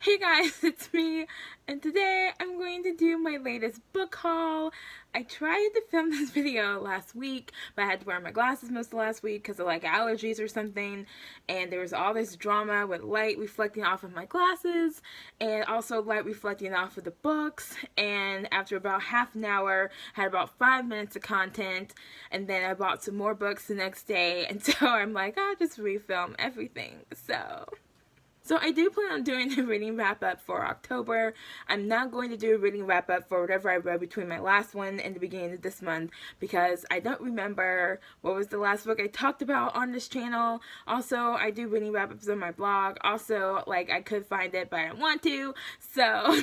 Hey guys, it's me, and today I'm going to do my latest book haul. I tried to film this video last week, but I had to wear my glasses most of last week because of like allergies or something, and there was all this drama with light reflecting off of my glasses, and also light reflecting off of the books, and after about half an hour, I had about 5 minutes of content, and then I bought some more books the next day, and so I'm like, I'll just refilm everything, So I do plan on doing a reading wrap up for October. I'm not going to do a reading wrap up for whatever I read between my last one and the beginning of this month because I don't remember what was the last book I talked about on this channel. Also, I do reading wrap ups on my blog. Also, like, I could find it, but I don't want to. So,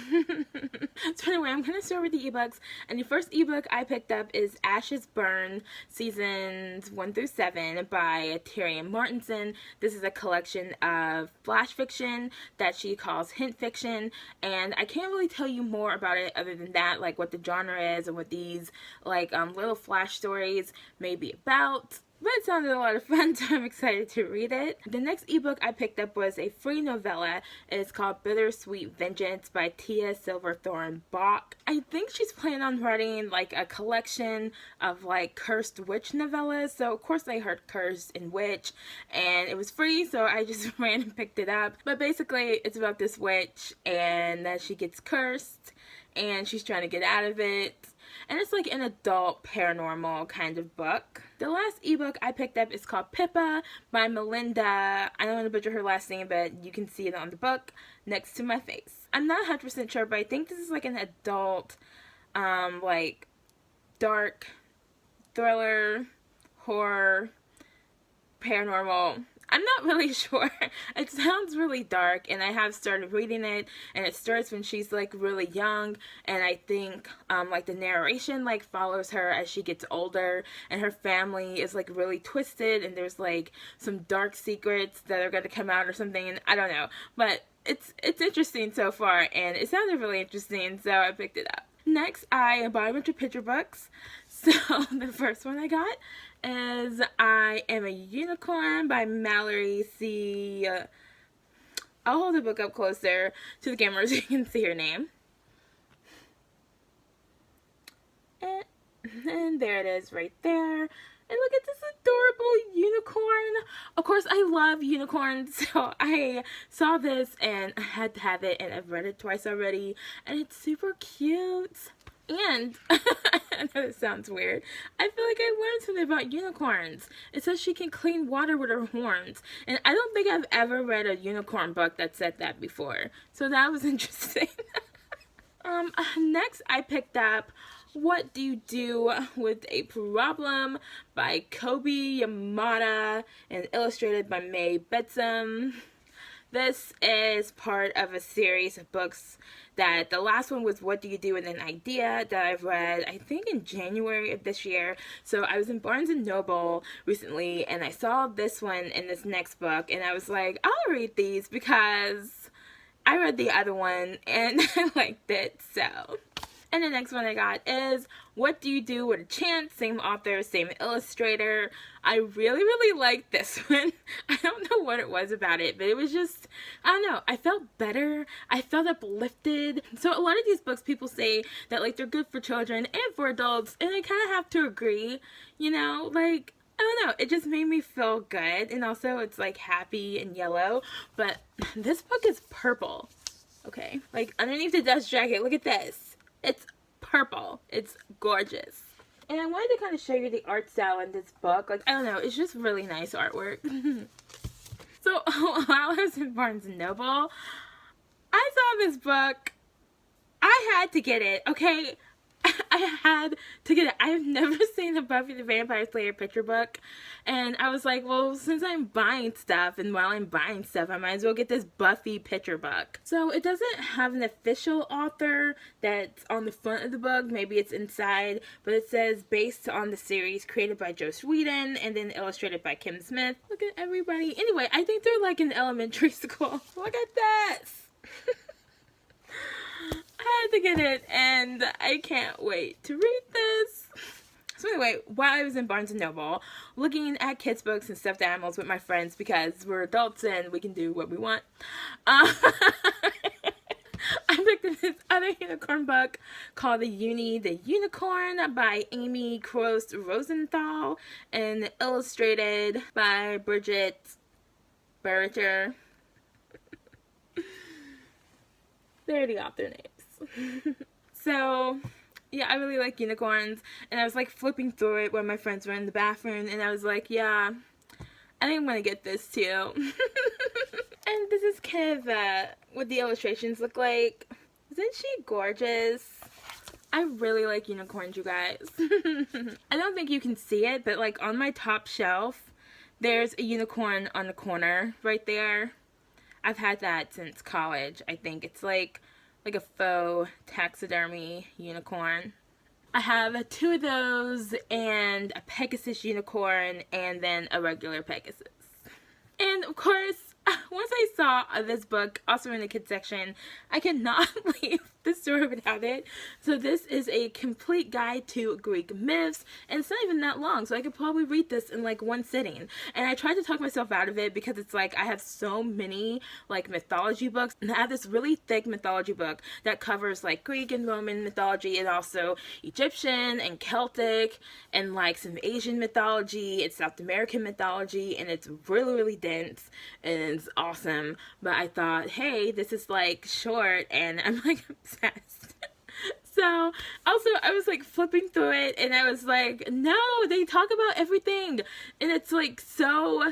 so anyway, I'm going to start with the ebooks. And the first ebook I picked up is Ashes Burn, Seasons 1 through 7 by Tyrion Martinson. This is a collection of flash fiction that she calls hint fiction, and I can't really tell you more about it other than that, like what the genre is and what these like little flash stories may be about. But it sounded a lot of fun, so I'm excited to read it. The next ebook I picked up was a free novella. It's called Bittersweet Vengeance by Tia Silverthorne Bach. I think she's planning on writing like a collection of like cursed witch novellas. So of course I heard cursed and witch, and it was free, so I just ran and picked it up. But basically it's about this witch and that she gets cursed and she's trying to get out of it. And it's like an adult paranormal kind of book. The last ebook I picked up is called Pippa by Melinda. I don't want to butcher her last name, but you can see it on the book next to my face. I'm not 100% sure, but I think this is like an adult, like dark thriller, horror, paranormal. I'm not really sure. It sounds really dark, and I have started reading it, and it starts when she's like really young, and I think like the narration like follows her as she gets older, and her family is like really twisted, and there's like some dark secrets that are going to come out or something, and I don't know, but it's interesting so far, and it sounded really interesting, so I picked it up. Next, I bought a bunch of picture books. So the first one I got is I Am a Unicorn by Mallory C. I'll hold the book up closer to the camera so you can see her name. And there it is right there. And look at this adorable unicorn. Of course, I love unicorns, so I saw this and I had to have it, and I've read it twice already, and it's super cute. And, I know this sounds weird, I feel like I learned something about unicorns. It says she can clean water with her horns, and I don't think I've ever read a unicorn book that said that before, so that was interesting. Next I picked up What Do You Do with a Problem by Kobe Yamada and illustrated by May Betsam. This is part of a series of books that the last one was What Do You Do with an Idea that I've read, I think in January of this year. So I was in Barnes & Noble recently and I saw this one in this next book and I was like, I'll read these because I read the other one and I liked it, so. And the next one I got is What Do You Do with a Chance? Same author, same illustrator. I really liked this one. I don't know what it was about it, but it was just, I don't know, I felt better. I felt uplifted. So a lot of these books people say that like they're good for children and for adults, and I kind of have to agree, you know, like, I don't know, it just made me feel good, and also it's like happy and yellow, but this book is purple, okay? Like underneath the dust jacket, look at this. It's purple. It's gorgeous. And I wanted to kind of show you the art style in this book. Like, I don't know, it's just really nice artwork. So, while I was in Barnes & Noble, I saw this book. I had to get it, okay? I had to get it. I've never seen a Buffy the Vampire Slayer picture book, and I was like, well, since I'm buying stuff, and while I'm buying stuff, I might as well get this Buffy picture book. So it doesn't have an official author that's on the front of the book, maybe it's inside, but it says based on the series created by Joss Whedon and then illustrated by Kim Smith. Look at everybody. Anyway, I think they're like in elementary school. Look at this. I had to get it, and I can't wait to read this. So anyway, while I was in Barnes & Noble, looking at kids' books and stuffed animals with my friends, because we're adults and we can do what we want, I picked up this other unicorn book called The Unicorn by Amy Kroos Rosenthal and illustrated by Bridget Berger. They're the author names. So, yeah, I really like unicorns, and I was like flipping through it when my friends were in the bathroom, and I was like, yeah, I think I'm gonna get this too. And this is kind of what the illustrations look like. Isn't she gorgeous? I really like unicorns, you guys. I don't think you can see it, but like on my top shelf, there's a unicorn on the corner right there. I've had that since college. I think it's like a faux taxidermy unicorn. I have 2 of those and a Pegasus unicorn and then a regular Pegasus. And of course, once I saw this book, also in the kids section, I cannot leave the store without it. So this is a complete guide to Greek myths, and it's not even that long, so I could probably read this in like one sitting. And I tried to talk myself out of it because it's like I have so many like mythology books, and I have this really thick mythology book that covers like Greek and Roman mythology and also Egyptian and Celtic and like some Asian mythology and South American mythology, and it's really dense and it's awesome. But I thought, hey, this is like short and I'm like obsessed. So also I was like flipping through it and I was like, no, they talk about everything and it's like so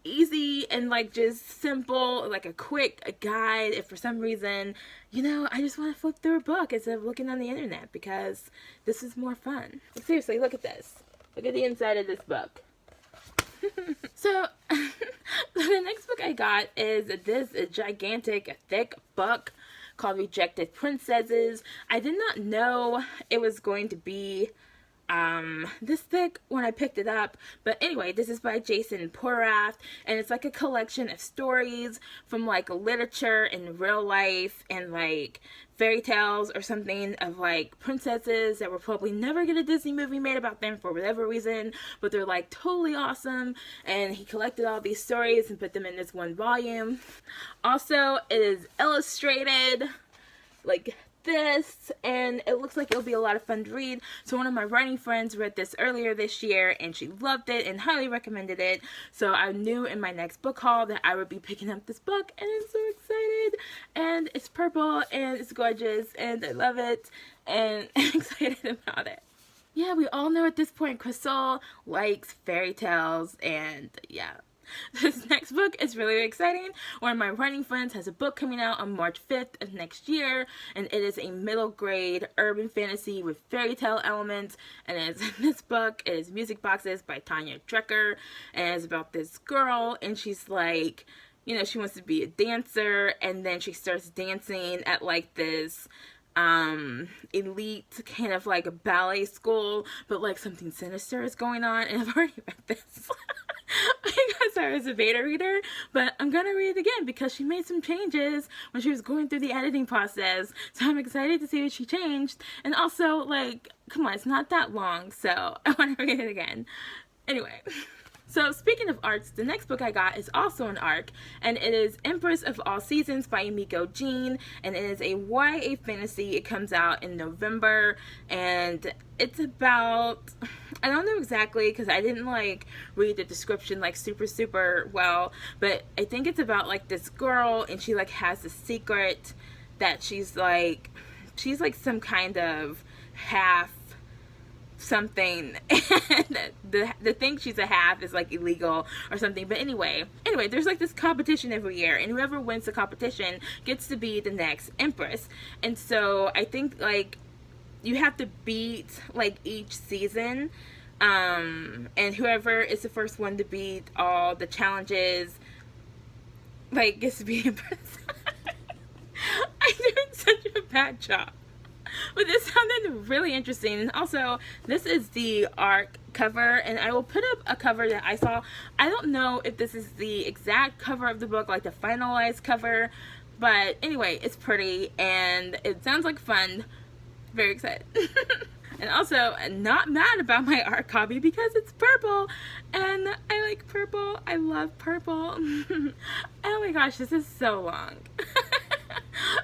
easy and like just simple, like a quick guide. If for some reason, you know, I just want to flip through a book instead of looking on the internet because this is more fun. Like, seriously, look at this. Look at the inside of this book. So the next book I got is this gigantic, thick book called Rejected Princesses. I did not know it was going to be this thick when I picked it up, but anyway, this is by Jason Porath, and it's like a collection of stories from like literature and real life and like fairy tales or something of like princesses that will probably never get a Disney movie made about them for whatever reason, but they're like totally awesome. And he collected all these stories and put them in this one volume. Also, it is illustrated like this, and it looks like it'll be a lot of fun to read. So one of my writing friends read this earlier this year and she loved it and highly recommended it, so I knew in my next book haul that I would be picking up this book, and I'm so excited. And it's purple and it's gorgeous and I love it and I'm excited about it. Yeah, we all know at this point Krystal likes fairy tales, and yeah. This next book is really exciting. One of my writing friends has a book coming out on March 5th of next year, and it is a middle grade urban fantasy with fairy tale elements, and it's in this book. It is Music Boxes by Tanya Drecker, and it's about this girl, and she's like, you know, she wants to be a dancer, and then she starts dancing at like this elite kind of like a ballet school, but like something sinister is going on, and I've already read this. Because I was a beta reader, but I'm gonna read it again because she made some changes when she was going through the editing process, so I'm excited to see what she changed. And also, like, come on, it's not that long, so I want to read it again. Anyway, so speaking of arts, the next book I got is also an arc, and it is Empress of All Seasons by Emiko Jean, and it is a YA fantasy. It comes out in November, and it's about, I don't know exactly because I didn't like read the description like super well, but I think it's about like this girl, and she like has a secret that she's like some kind of half something, and the thing she's a half is like illegal or something. But anyway, there's like this competition every year, and whoever wins the competition gets to be the next empress. And so I think like you have to beat like each season, and whoever is the first one to beat all the challenges like gets to be empress. I'm doing such a bad job. But this sounded really interesting. And also, this is the ARC cover, and I will put up a cover that I saw. I don't know if this is the exact cover of the book, like the finalized cover, but anyway, it's pretty and it sounds like fun. Very excited. And also, not mad about my ARC copy because it's purple, and I like purple. I love purple. Oh my gosh, this is so long.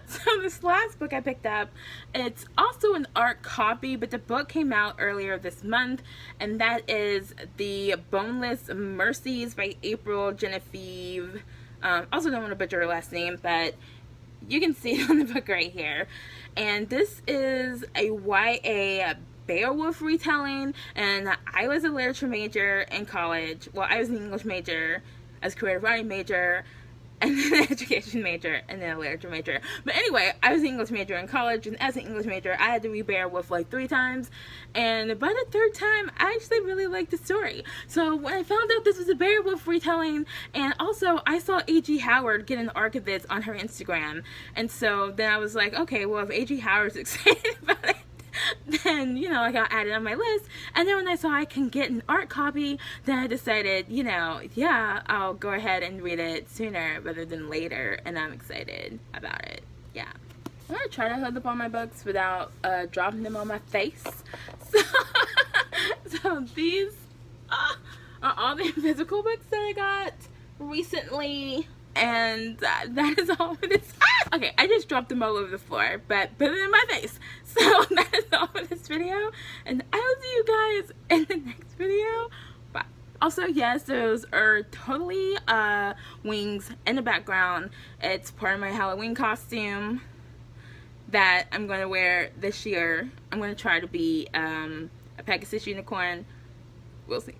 So So this last book I picked up, it's also an art copy, but the book came out earlier this month, and that is the Boneless Mercies by April Genevieve. Also don't want to butcher her last name, but you can see it on the book right here. And this is a YA Beowulf retelling, and I was a literature major in college. Well, I was an English major, as creative writing major, and then an education major, and then a literature major. But anyway, I was an English major in college, and as an English major, I had to read Beowulf like 3 times, and by the 3rd time, I actually really liked the story. So when I found out this was a Beowulf retelling, and also I saw A.G. Howard get an arc of this on her Instagram, and so then I was like, okay, well, if A.G. Howard's excited about it, then, you know, I got added on my list. And then when I saw I can get an art copy, then I decided, you know, yeah, I'll go ahead and read it sooner rather than later, and I'm excited about it. Yeah. I'm gonna try to hold up all my books without dropping them on my face. So these are all the physical books that I got recently, and that is all for this. Okay, I just dropped them all over the floor, but put it in my face. So that is all for this video, and I will see you guys in the next video. Bye. Also, yes, those are totally wings in the background. It's part of my Halloween costume that I'm going to wear this year. I'm going to try to be a Pegasus unicorn. We'll see.